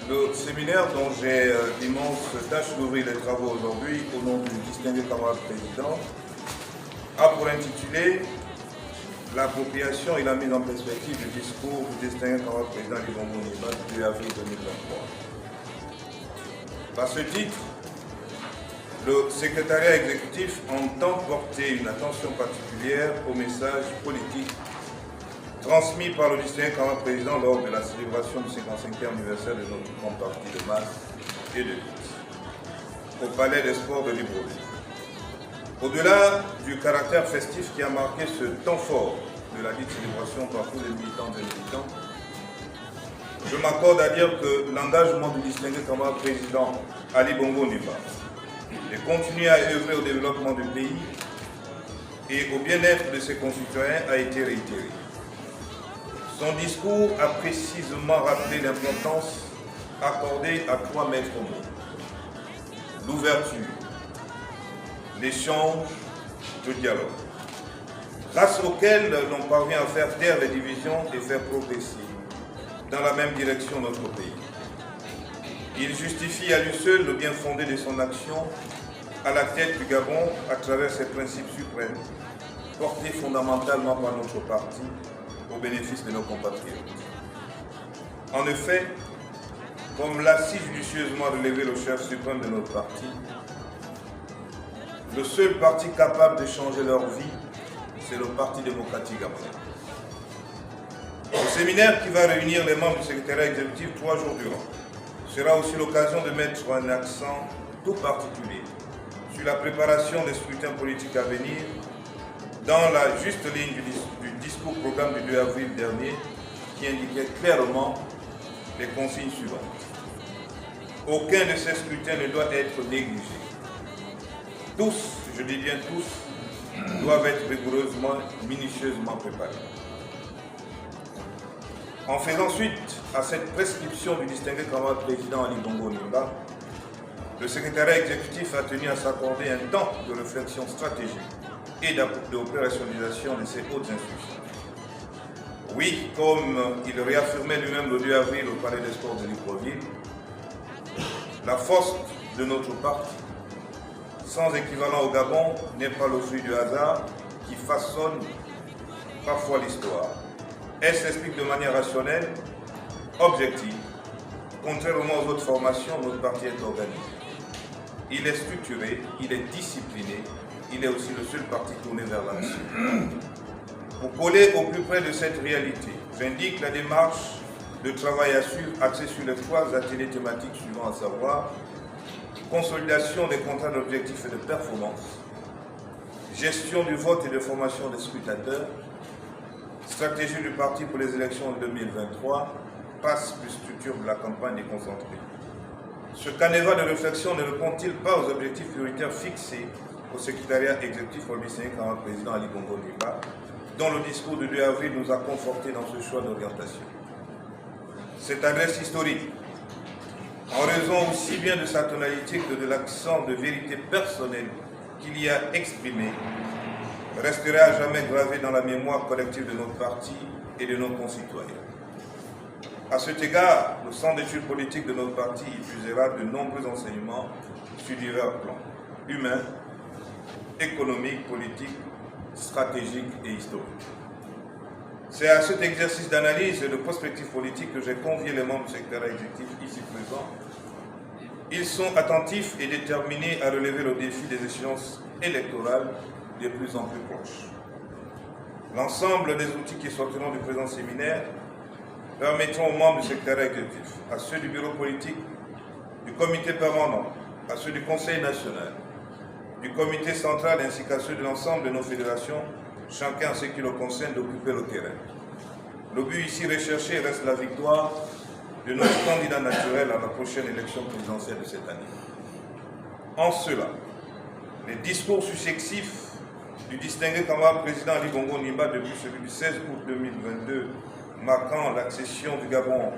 Le séminaire dont j'ai l'immense tâche d'ouvrir les travaux aujourd'hui au nom du distingué camarade président a pour intitulé l'appropriation et la mise en perspective du discours du distingué camarade président Ali Bongo Ondimba du 2 avril 2023. Par ce titre, le secrétariat exécutif entend porter une attention particulière au message politique transmis par le distingué camarade président lors de la célébration du 55e anniversaire de notre grand parti de masse et de lutte au Palais des Sports de Libreville. Au-delà du caractère festif qui a marqué ce temps fort de la dite célébration par tous les militants et militants, je m'accorde à dire que l'engagement du distingué camarade président Ali Bongo Ondimba de continuer à œuvrer au développement du pays et au bien-être de ses concitoyens a été réitéré. Son discours a précisément rappelé l'importance accordée à 3 maîtres mots: l'ouverture, l'échange, le dialogue, grâce auquel l'on parvient à faire taire les divisions et faire progresser dans la même direction notre pays. Il justifie à lui seul le bien fondé de son action à la tête du Gabon à travers ses principes suprêmes, portés fondamentalement par notre parti au bénéfice de nos compatriotes. En effet, comme l'a si judicieusement relevé le chef suprême de notre parti, le seul parti capable de changer leur vie, c'est le Parti démocratique gabonais. Le séminaire qui va réunir les membres du secrétariat exécutif 3 jours durant sera aussi l'occasion de mettre un accent tout particulier sur la préparation des scrutins politiques à venir dans la juste ligne du discours-programme du 2 avril dernier qui indiquait clairement les consignes suivantes. Aucun de ces scrutins ne doit être négligé. Tous, je dis bien tous, doivent être rigoureusement, minutieusement préparés. En faisant suite à cette prescription du distingué camarade président Ali Bongo Ondimba, le secrétariat exécutif a tenu à s'accorder un temps de réflexion stratégique et d'opérationnalisation de ces hautes institutions. Oui, comme il réaffirmait lui-même le 2 avril au Palais des Sports de Libreville, la force de notre parti, sans équivalent au Gabon, n'est pas le fruit du hasard qui façonne parfois l'histoire. Elle s'explique de manière rationnelle, objective. Contrairement aux autres formations, notre parti est organisé. Il est structuré, il est discipliné, il est aussi le seul parti tourné vers l'action. Pour coller au plus près de cette réalité, j'indique la démarche de travail à suivre axée sur les 3 ateliers thématiques suivants, à savoir consolidation des contrats d'objectifs et de performance, gestion du vote et de formation des scrutateurs, stratégie du parti pour les élections de 2023, passe plus structure de la campagne déconcentrée. Ce canevas de réflexion ne répond-il pas aux objectifs prioritaires fixés au secrétariat exécutif par le distingué camarade président Ali Bongo Ondimba, dont le discours du 2 avril nous a confortés dans ce choix d'orientation? Cette adresse historique, en raison aussi bien de sa tonalité que de l'accent de vérité personnelle qu'il y a exprimé, resterait à jamais gravée dans la mémoire collective de notre parti et de nos concitoyens. À cet égard, le centre d'études politiques de notre parti y puisera de nombreux enseignements sur divers plans, humains, économiques, politiques, stratégiques et historiques. C'est à cet exercice d'analyse et de prospective politique que j'ai convié les membres du secrétariat exécutif ici présents. Ils sont attentifs et déterminés à relever le défi des échéances électorales de plus en plus proches. L'ensemble des outils qui sortiront du présent séminaire permettront aux membres du secrétariat exécutif, à ceux du bureau politique, du comité permanent, à ceux du Conseil national, du comité central ainsi qu'à ceux de l'ensemble de nos fédérations, chacun en ce qui le concerne, d'occuper le terrain. Le but ici recherché reste la victoire de notre candidat naturel à la prochaine élection présidentielle de cette année. En cela, les discours successifs du distingué camarade président Ali Bongo Ondimba depuis celui du 16 août 2022 marquant l'accession du Gabon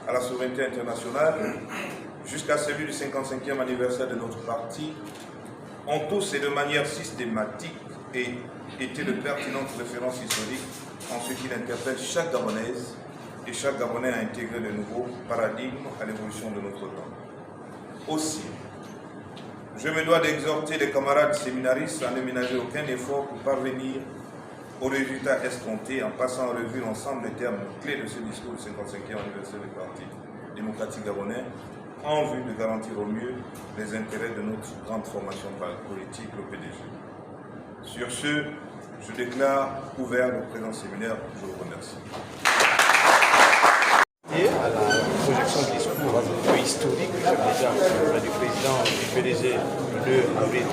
à la souveraineté internationale jusqu'à celui du 55e anniversaire de notre parti ont tous et de manière systématique été de pertinentes références historiques en ce qu'il interpelle chaque Gabonaise et chaque Gabonais à intégrer de nouveaux paradigmes à l'évolution de notre temps. Aussi, je me dois d'exhorter les camarades séminaristes à ne ménager aucun effort pour parvenir aux résultats escomptés en passant en revue l'ensemble des termes clés de ce discours du 55e anniversaire du Parti démocratique gabonais en vue de garantir au mieux les intérêts de notre grande formation politique, le PDG. Sur ce, je déclare ouvert le présent séminaire. Je vous remercie. Et à la projection du discours un peu historique du président du PDG le 2 avril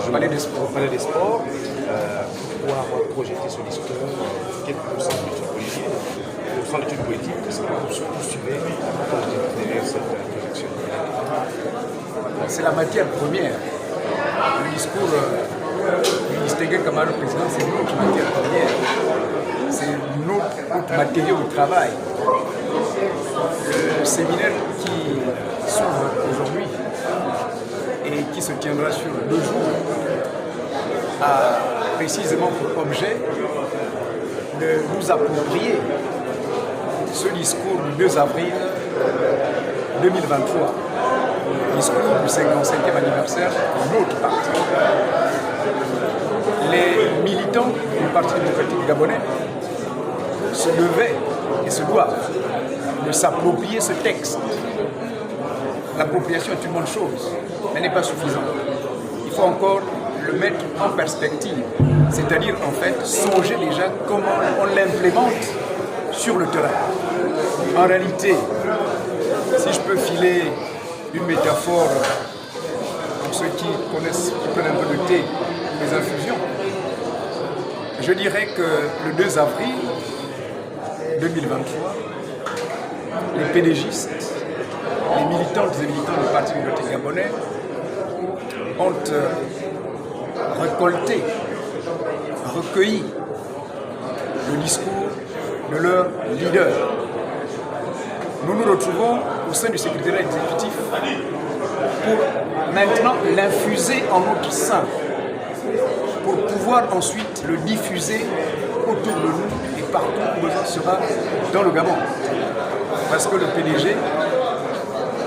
au Palais des Sports, pour avoir projeté ce discours, quel centre d'études politiques, au centre d'études politiques, qu'est-ce que vous poursuivez derrière cette projection? C'est la matière première. Le discours du distingué camarade président, c'est notre matière première. C'est notre matériau de travail. Le séminaire qui s'ouvre aujourd'hui et qui se tiendra sur 2 jours a précisément pour objet de nous approprier ce discours du 2 avril 2023, discours du 55e anniversaire de notre parti. Les militants du Parti démocratique gabonais se devaient et se doivent de s'approprier ce texte. L'appropriation est une bonne chose, mais n'est pas suffisante. Il faut encore le mettre en perspective, c'est-à-dire en fait songer déjà comment on l'implémente sur le terrain. En réalité, si je peux filer une métaphore pour ceux qui connaissent, qui prennent un peu de thé ou des infusions, je dirais que le 2 avril 2023, les pédégistes, les militantes et militants du Parti démocratique gabonais ont récolté, recueilli le discours de leur leader. Nous nous retrouvons au sein du secrétariat exécutif pour maintenant l'infuser en notre sein, pour pouvoir ensuite le diffuser autour de nous et partout où besoin sera dans le Gabon. Parce que le PDG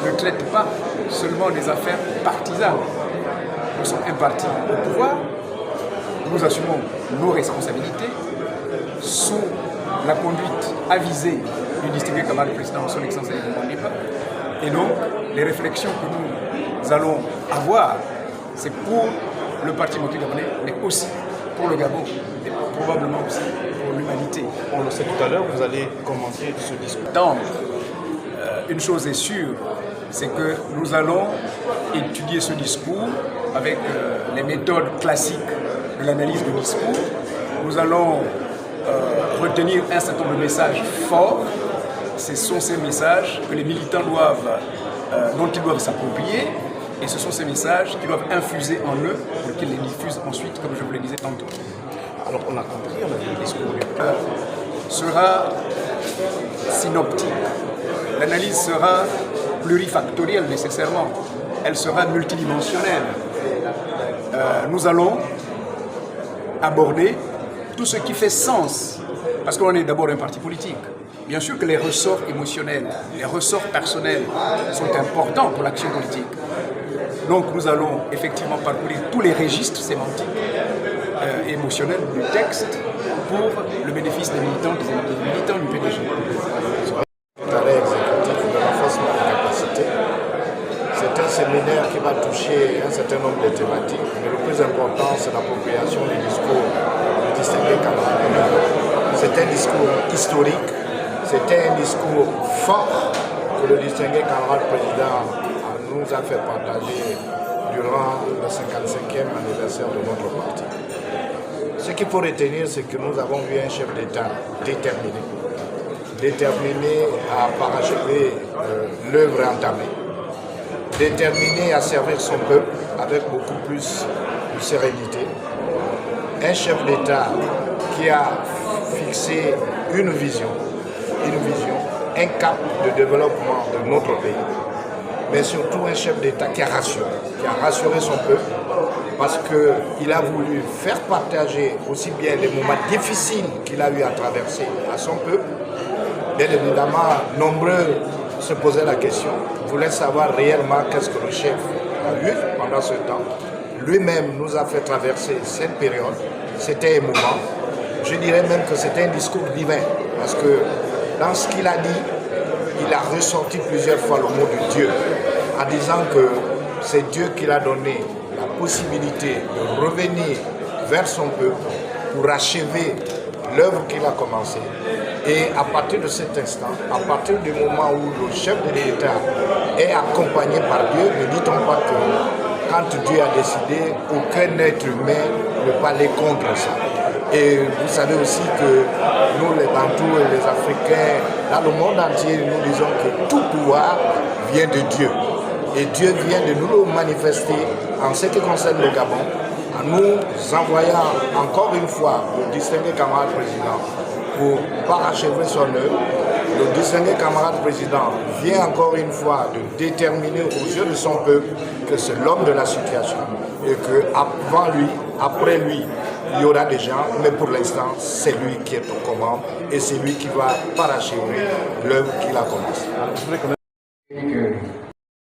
ne traite pas seulement des affaires partisanes. Nous sommes un parti au pouvoir, nous assumons nos responsabilités sous la conduite avisée du distingué camarade président, son excellence et donc les réflexions que nous allons avoir, c'est pour le Parti démocratique gabonais, mais aussi pour le Gabon et probablement aussi pour l'humanité. On le sait tout à l'heure, vous allez commenter ce discours. Donc, une chose est sûre, c'est que nous allons étudier ce discours avec les méthodes classiques de l'analyse du discours. Nous allons retenir un certain nombre de messages forts. Ce sont ces messages que les militants dont ils doivent s'approprier, et ce sont ces messages qui doivent infuser en eux pour qu'ils les diffusent ensuite, comme je vous le disais tantôt. Alors on a compris, on a vu le discours sera synoptique. L'analyse sera plurifactorielle nécessairement. Elle sera multidimensionnelle. Nous allons aborder tout ce qui fait sens, parce qu'on est d'abord un parti politique. Bien sûr que les ressorts émotionnels, les ressorts personnels sont importants pour l'action politique. Donc nous allons effectivement parcourir tous les registres sémantiques et émotionnels du texte pour le bénéfice des militants du PDG. Exécutif de renforcement des capacités. C'est un séminaire qui va toucher un certain nombre de thématiques, mais le plus important, c'est l'appropriation du discours du distingué camarade. C'est un discours historique, c'était un discours fort que le distingué camarade président nous a fait partager durant le 55e anniversaire de notre parti. Ce qu'il faut retenir, c'est que nous avons vu un chef d'État déterminé à parachever l'œuvre entamée, déterminé à servir son peuple avec beaucoup plus de sérénité, un chef d'État qui a fixé une vision, un cap de développement de notre pays, mais surtout un chef d'État qui a rassuré son peuple parce qu'il a voulu faire partager aussi bien les moments difficiles qu'il a eu à traverser à son peuple. Bien évidemment, nombreux se posaient la question, voulaient savoir réellement qu'est-ce que le chef a eu pendant ce temps. Lui-même nous a fait traverser cette période, c'était émouvant. Je dirais même que c'était un discours divin, parce que dans ce qu'il a dit, il a ressorti plusieurs fois le mot de Dieu, en disant que c'est Dieu qui l'a donné la possibilité de revenir vers son peuple pour achever l'œuvre qu'il a commencée. Et à partir de cet instant, à partir du moment où le chef de l'État est accompagné par Dieu, ne dit-on pas que quand Dieu a décidé, aucun être humain ne peut aller contre ça. Et vous savez aussi que nous, les Bantous et les Africains, dans le monde entier, nous disons que tout pouvoir vient de Dieu. Et Dieu vient de nous le manifester en ce qui concerne le Gabon, en nous envoyant encore une fois le distingué camarade président pour parachever son œuvre. Le distingué camarade président vient encore une fois de déterminer aux yeux de son peuple que c'est l'homme de la situation et qu'avant lui, après lui, il y aura des gens, mais pour l'instant, c'est lui qui est aux commandes et c'est lui qui va parachever l'œuvre qu'il a commencée.